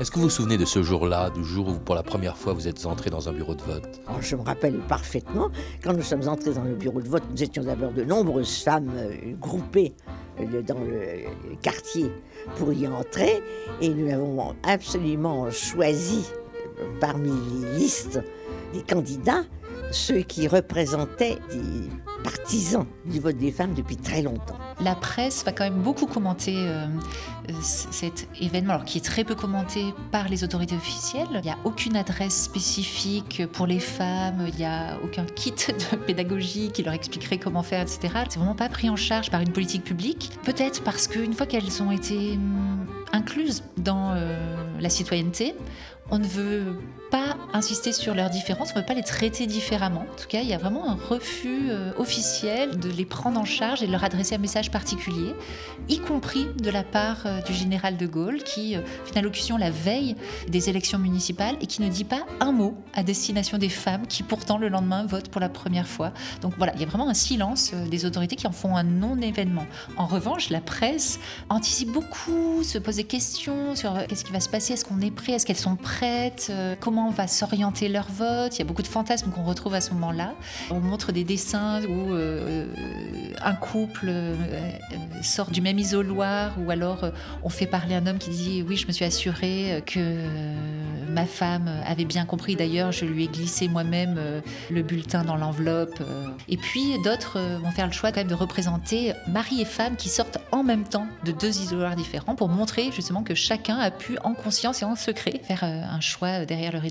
Est-ce que vous vous souvenez de ce jour-là, du jour où pour la première fois vous êtes entré dans un bureau de vote? Alors, je me rappelle parfaitement, quand nous sommes entrés dans le bureau de vote, nous étions d'abord de nombreuses femmes groupées dans le quartier pour y entrer, et nous avons absolument choisi parmi les listes des candidats ceux qui représentaient des partisans du vote des femmes depuis très longtemps. La presse va quand même beaucoup commenter cet événement, alors qui est très peu commenté par les autorités officielles. Il n'y a aucune adresse spécifique pour les femmes, il n'y a aucun kit de pédagogie qui leur expliquerait comment faire, etc. C'est vraiment pas pris en charge par une politique publique. Peut-être parce qu'une fois qu'elles ont été incluses dans la citoyenneté, on ne veut pas insister sur leurs différences, on ne veut pas les traiter différemment. En tout cas, il y a vraiment un refus officiel de les prendre en charge et de leur adresser un message particulier, y compris de la part du général de Gaulle, qui fait une allocution la veille des élections municipales et qui ne dit pas un mot à destination des femmes qui, pourtant, le lendemain, votent pour la première fois. Donc voilà, il y a vraiment un silence des autorités qui en font un non-événement. En revanche, la presse anticipe beaucoup, se pose des questions sur qu'est-ce qui va se passer, est-ce qu'on est prêt, est-ce qu'elles sont prêtes, comment va s'orienter leur vote. Il y a beaucoup de fantasmes qu'on retrouve à ce moment-là. On montre des dessins où un couple sort du même isoloir, ou alors on fait parler un homme qui dit « Oui, je me suis assuré que ma femme avait bien compris. D'ailleurs, je lui ai glissé moi-même le bulletin dans l'enveloppe. » Et puis d'autres vont faire le choix quand même de représenter mari et femme qui sortent en même temps de deux isoloirs différents pour montrer justement que chacun a pu en conscience et en secret faire un choix derrière le rideau.